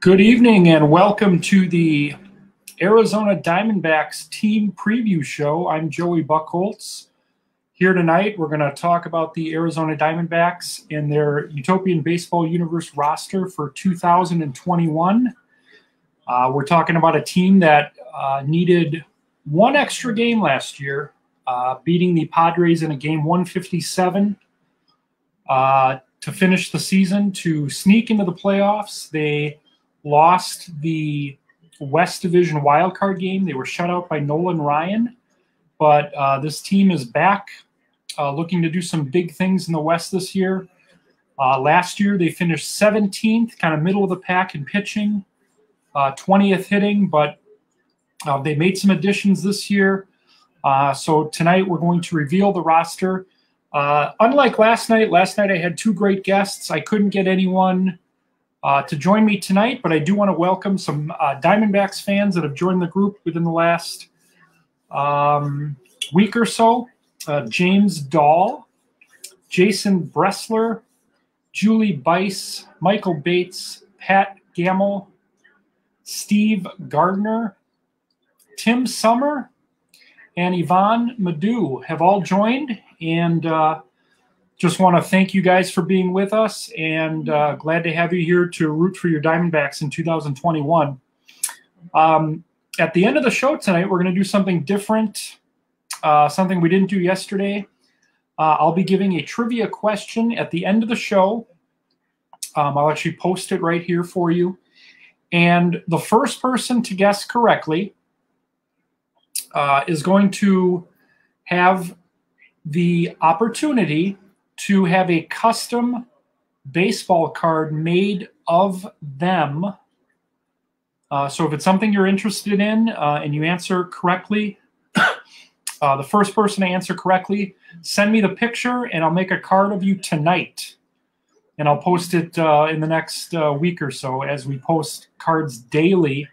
Good evening and welcome to the Arizona Diamondbacks team preview show. I'm Joey Buckholz. Here tonight, we're going to talk about the Arizona Diamondbacks and their Utopian Baseball Universe roster for 2021. We're talking about a team that needed one extra game last year, beating the Padres in a game 157 to finish the season, to sneak into the playoffs. They lost the West Division wildcard game. They were shut out by Nolan Ryan. But this team is back looking to do some big things in the West this year. Last year, they finished 17th, kind of middle of the pack in pitching, 20th hitting, but they made some additions this year. So tonight, we're going to reveal the roster. Unlike last night I had two great guests. I couldn't get anyone to join me tonight, but I do want to welcome some Diamondbacks fans that have joined the group within the last week or so. James Dahl, Jason Bressler, Julie Bice, Michael Bates, Pat Gamble, Steve Gardner, Tim Summer, and Yvonne Madu have all joined, and just want to thank you guys for being with us, and glad to have you here to root for your Diamondbacks in 2021. At the end of the show tonight, we're going to do something different, something we didn't do yesterday. I'll be giving a trivia question at the end of the show. I'll actually post it right here for you. And the first person to guess correctly is going to have the opportunity to have a custom baseball card made of them. So if it's something you're interested in and you answer correctly, the first person to answer correctly, send me the picture and I'll make a card of you tonight. And I'll post it in the next week or so, as we post cards daily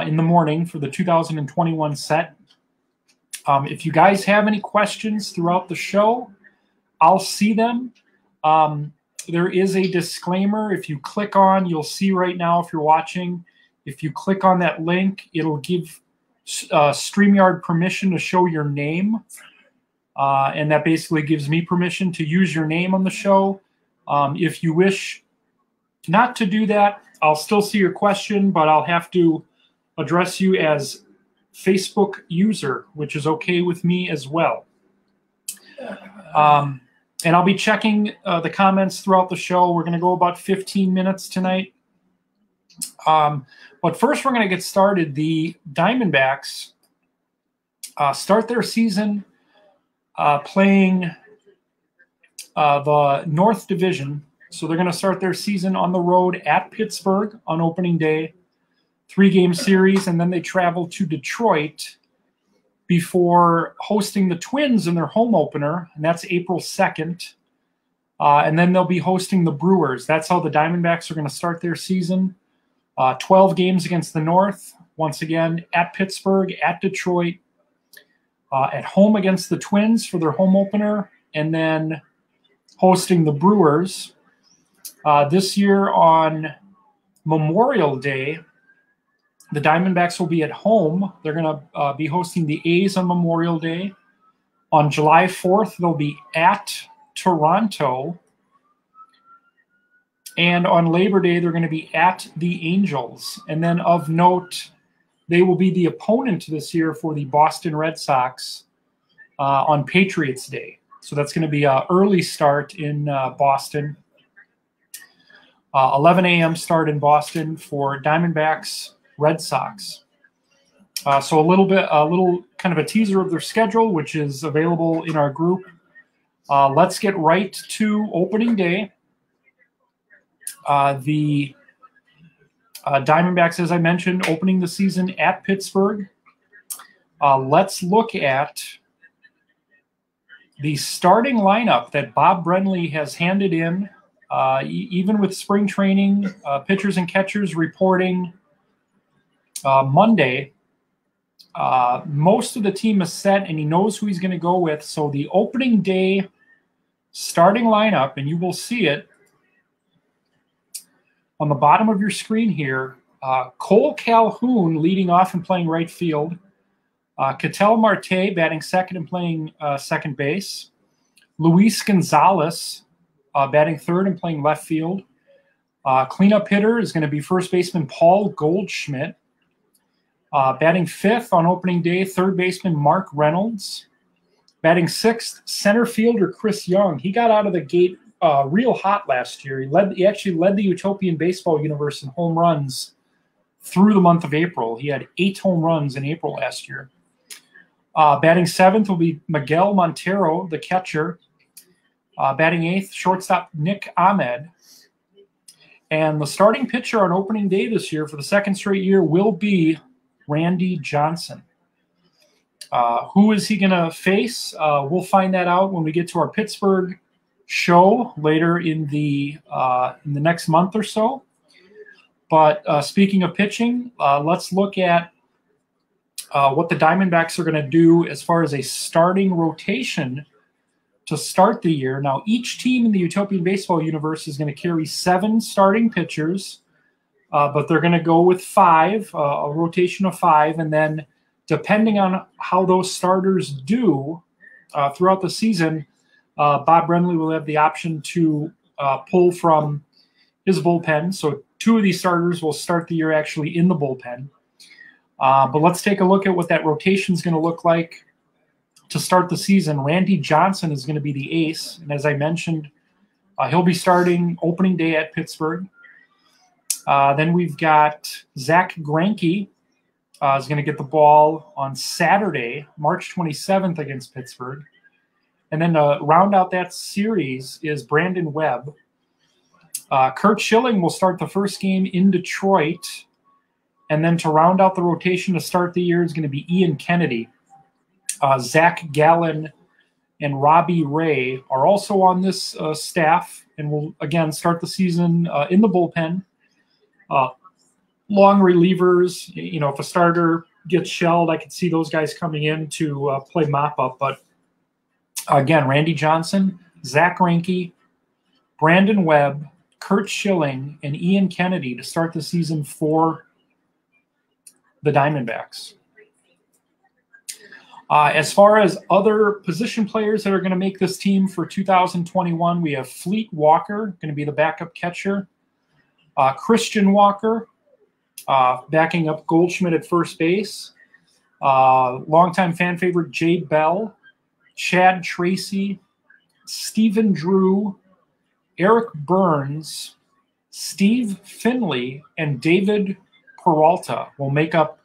in the morning for the 2021 set. If you guys have any questions throughout the show, I'll see them. There is a disclaimer. If you click on, you'll see right now if you're watching, if you click on that link, it'll give StreamYard permission to show your name. And that basically gives me permission to use your name on the show. If you wish not to do that, I'll still see your question, but I'll have to address you as Facebook user, which is okay with me as well. And I'll be checking the comments throughout the show. We're going to go about 15 minutes tonight. But first, we're going to get started. The Diamondbacks start their season playing the North Division. So they're going to start their season on the road at Pittsburgh on opening day, 3-game series, and then they travel to Detroit before hosting the Twins in their home opener, and that's April 2nd. And then they'll be hosting the Brewers. That's how the Diamondbacks are going to start their season. 12 games against the North, once again, at Pittsburgh, at Detroit, at home against the Twins for their home opener, and then hosting the Brewers. This year on Memorial Day, the Diamondbacks will be at home. They're going to be hosting the A's on Memorial Day. On July 4th, they'll be at Toronto. And on Labor Day, they're going to be at the Angels. And then of note, they will be the opponent this year for the Boston Red Sox on Patriots Day. So that's going to be an early start in Boston. 11 a.m. start in Boston for Diamondbacks Red Sox. So a little kind of a teaser of their schedule, which is available in our group. Let's get right to opening day. The Diamondbacks, as I mentioned, opening the season at Pittsburgh. Let's look at the starting lineup that Bob Brenly has handed in, even with spring training, pitchers and catchers reporting Monday. Most of the team is set, and he knows who he's going to go with. So the opening day starting lineup, and you will see it, On the bottom of your screen here, Cole Calhoun leading off and playing right field. Ketel Marte batting second and playing second base. Luis Gonzalez batting third and playing left field. Cleanup hitter is going to be first baseman Paul Goldschmidt. Batting fifth on opening day, third baseman Mark Reynolds. Batting sixth, center fielder Chris Young. He got out of the gate real hot last year. He actually led the Utopian Baseball Universe in home runs through the month of April. He had 8 home runs in April last year. Batting seventh will be Miguel Montero, the catcher. Batting eighth, shortstop Nick Ahmed. And the starting pitcher on opening day this year for the second straight year will be Randy Johnson. Who is he going to face? We'll find that out when we get to our Pittsburgh show later in the next month or so. But speaking of pitching, let's look at what the Diamondbacks are going to do as far as a starting rotation to start the year. Now, each team in the Utopian Baseball Universe is going to carry 7 starting pitchers, but they're going to go with 5, a rotation of 5, and then depending on how those starters do throughout the season, Bob Brenly will have the option to pull from his bullpen. So 2 of these starters will start the year actually in the bullpen. But let's take a look at what that rotation is going to look like to start the season. Randy Johnson is going to be the ace. And as I mentioned, he'll be starting opening day at Pittsburgh. Then we've got Zach Greinke is going to get the ball on Saturday, March 27th against Pittsburgh. And then to round out that series is Brandon Webb. Kurt Schilling will start the first game in Detroit. And then to round out the rotation to start the year is going to be Ian Kennedy. Zach Gallen and Robbie Ray are also on this staff and will, again, start the season in the bullpen. Long relievers, if a starter gets shelled, I could see those guys coming in to play mop-up. But, again, Randy Johnson, Zach Greinke, Brandon Webb, Kurt Schilling, and Ian Kennedy to start the season for the Diamondbacks. As far as other position players that are going to make this team for 2021, we have Fleet Walker, going to be the backup catcher. Christian Walker, backing up Goldschmidt at first base. Longtime fan favorite Jay Bell, Chad Tracy, Stephen Drew, Eric Burns, Steve Finley, and David Peralta will make up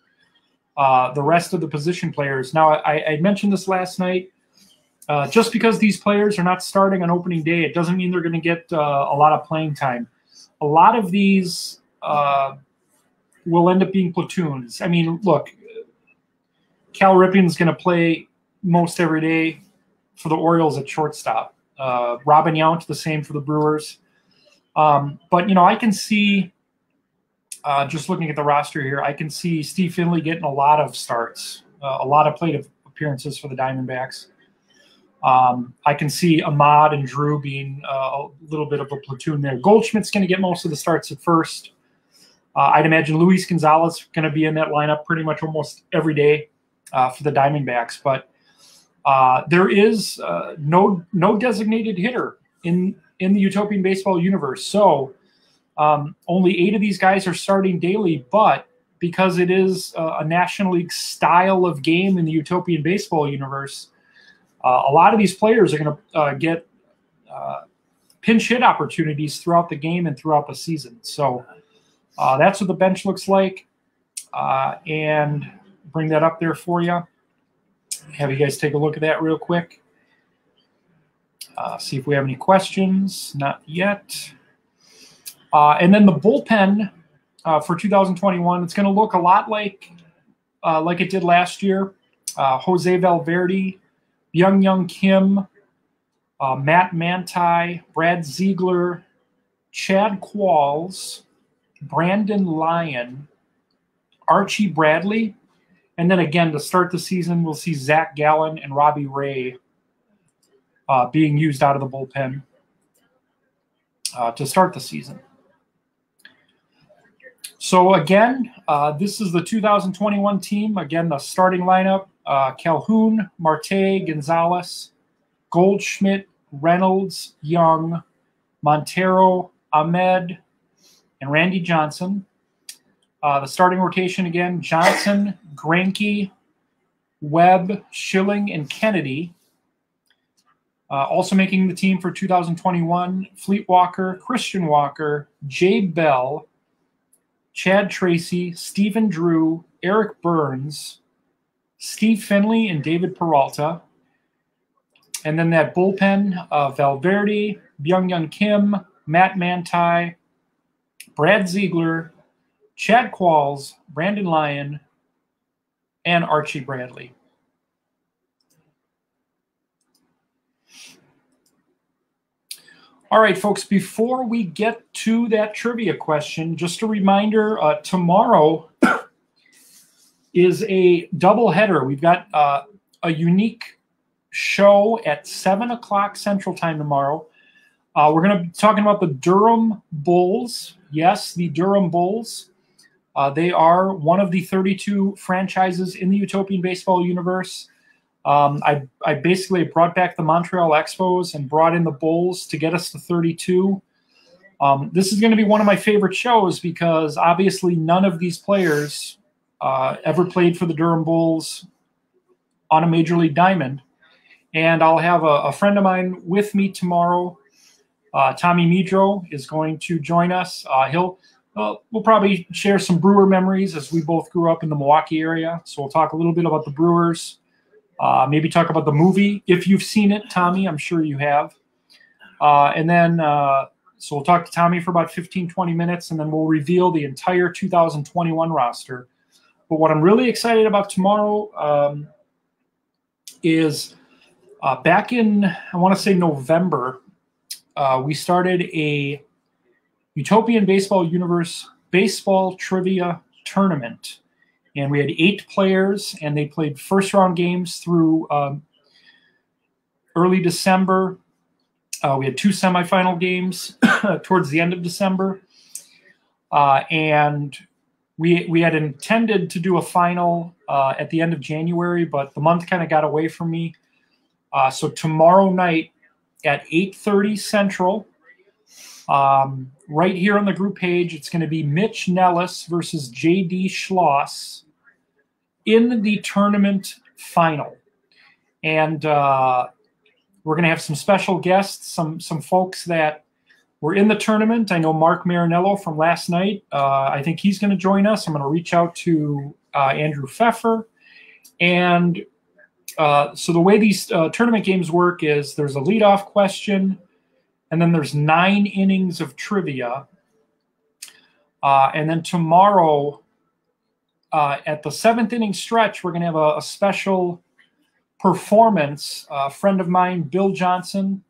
the rest of the position players. Now, I mentioned this last night. Just because these players are not starting on opening day, it doesn't mean they're going to get a lot of playing time. A lot of these will end up being platoons. I mean, look, Cal Ripken's going to play most every day for the Orioles at shortstop. Robin Yount, the same for the Brewers. But, I can see, just looking at the roster here, I can see Steve Finley getting a lot of starts, a lot of plate appearances for the Diamondbacks. I can see Ahmad and Drew being a little bit of a platoon there. Goldschmidt's going to get most of the starts at first. I'd imagine Luis Gonzalez is going to be in that lineup pretty much almost every day for the Diamondbacks. But there is no designated hitter in the Utopian Baseball Universe. So only 8 of these guys are starting daily, but because it is a National League style of game in the Utopian Baseball Universe, a lot of these players are going to get pinch hit opportunities throughout the game and throughout the season. So that's what the bench looks like. And bring that up there for you. Have you guys take a look at that real quick. See if we have any questions. Not yet. And then the bullpen for 2021, it's going to look a lot like it did last year. Jose Valverde, Byung-Hyun Kim, Matt Manti, Brad Ziegler, Chad Qualls, Brandon Lyon, Archie Bradley, and then again to start the season, we'll see Zach Gallen and Robbie Ray being used out of the bullpen to start the season. So again, this is the 2021 team. Again, the starting lineup: Calhoun, Marte, Gonzalez, Goldschmidt, Reynolds, Young, Montero, Ahmed, and Randy Johnson. The starting rotation again: Johnson, Greinke, Webb, Schilling, and Kennedy. Also making the team for 2021, Fleet Walker, Christian Walker, Jay Bell, Chad Tracy, Stephen Drew, Eric Burns, Steve Finley, and David Peralta. And then that bullpen, Valverde, Byung-Hyun Kim, Matt Manti, Brad Ziegler, Chad Qualls, Brandon Lyon, and Archie Bradley. All right, folks, before we get to that trivia question, just a reminder, tomorrow is a doubleheader. We've got a unique show at 7 o'clock Central Time tomorrow. We're going to be talking about the Durham Bulls. Yes, the Durham Bulls. They are one of the 32 franchises in the Utopian Baseball universe. I basically brought back the Montreal Expos and brought in the Bulls to get us to 32. This is going to be one of my favorite shows because obviously none of these players ever played for the Durham Bulls on a Major League diamond. And I'll have a friend of mine with me tomorrow. Tommy Midro is going to join us. We'll probably share some Brewer memories as we both grew up in the Milwaukee area. So we'll talk a little bit about the Brewers. Maybe talk about the movie, if you've seen it, Tommy. I'm sure you have. And then, so we'll talk to Tommy for about 15, 20 minutes, and then we'll reveal the entire 2021 roster. But what I'm really excited about tomorrow is back in, I want to say November, we started a Utopian Baseball Universe Baseball Trivia Tournament. And we had 8 players, and they played first-round games through early December. We had 2 semifinal games towards the end of December. And we had intended to do a final at the end of January, but the month kind of got away from me. So tomorrow night at 8:30 Central, right here on the group page, it's going to be Mitch Nellis versus J.D. Schloss in the tournament final. And we're going to have some special guests, some folks that were in the tournament. I know Mark Marinello from last night. I think he's going to join us. I'm going to reach out to Andrew Pfeffer. And so the way these tournament games work is there's a leadoff question, and then there's 9 innings of trivia. And then tomorrow, at the 7th inning stretch, we're going to have a special performance. A friend of mine, Bill Johnson,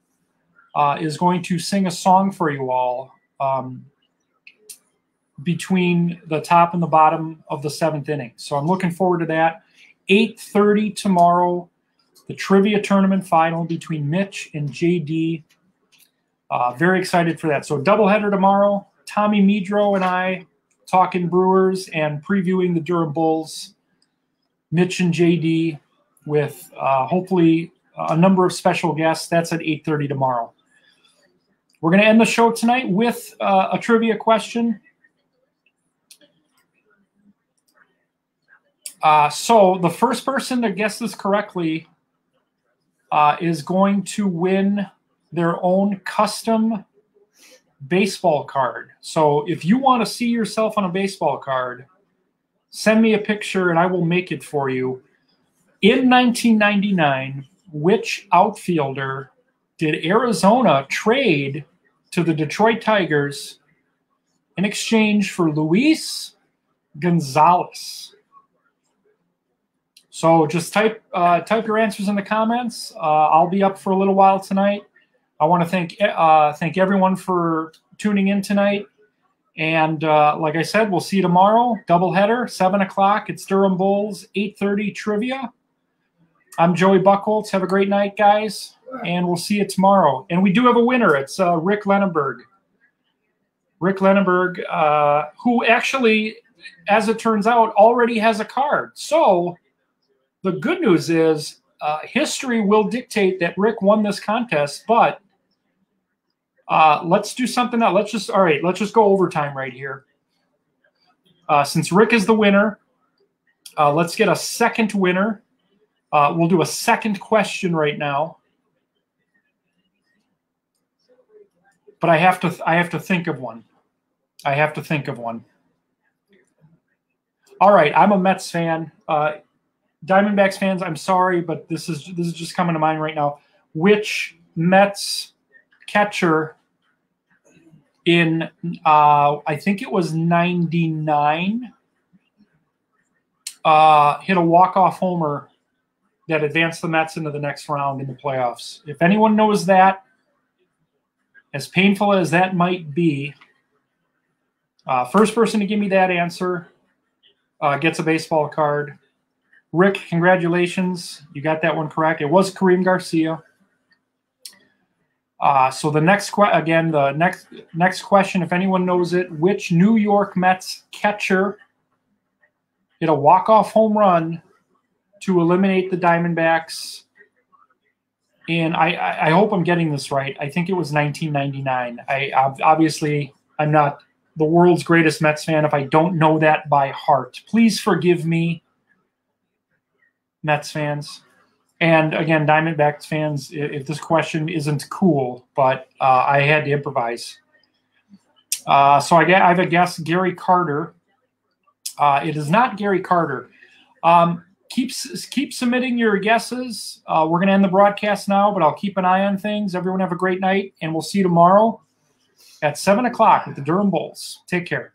is going to sing a song for you all between the top and the bottom of the 7th inning. So I'm looking forward to that. 8:30 tomorrow, the trivia tournament final between Mitch and JD. Very excited for that. So doubleheader tomorrow. Tommy Midro and I talking Brewers and previewing the Durham Bulls. Mitch and JD with hopefully a number of special guests. That's at 8:30 tomorrow. We're going to end the show tonight with a trivia question. So the first person to guess this correctly is going to win their own custom baseball card. So if you want to see yourself on a baseball card, send me a picture and I will make it for you. In 1999, which outfielder did Arizona trade to the Detroit Tigers in exchange for Luis Gonzalez? So just type your answers in the comments. I'll be up for a little while tonight. I want to thank everyone for tuning in tonight. And like I said, we'll see you tomorrow. Doubleheader, 7 o'clock. It's Durham Bulls, 8:30 trivia. I'm Joey Buchholz. Have a great night, guys. And we'll see you tomorrow. And we do have a winner. It's Rick Lenenberg. Rick Lenneberg, who actually, as it turns out, already has a card. So the good news is history will dictate that Rick won this contest, but let's do something else. Let's just go overtime right here. Since Rick is the winner, let's get a second winner. We'll do a second question right now. But I have to think of one. I have to think of one. All right, I'm a Mets fan. Diamondbacks fans, I'm sorry, but this is just coming to mind right now. Which Mets catcher in I think it was '99 hit a walk-off homer that advanced the Mets into the next round in the playoffs? If anyone knows that, as painful as that might be, first person to give me that answer gets a baseball card. Rick, congratulations. You got that one correct. It was Kareem Garcia. So the next question, if anyone knows it, which New York Mets catcher hit a walk-off home run to eliminate the Diamondbacks? And I hope I'm getting this right. I think it was 1999. Obviously, I'm not the world's greatest Mets fan if I don't know that by heart. Please forgive me, Mets fans. And again, Diamondbacks fans, if this question isn't cool, but I had to improvise. So I have a guess, Gary Carter. It is not Gary Carter. Keep submitting your guesses. We're going to end the broadcast now, but I'll keep an eye on things. Everyone have a great night, and we'll see you tomorrow at 7 o'clock with the Durham Bulls. Take care.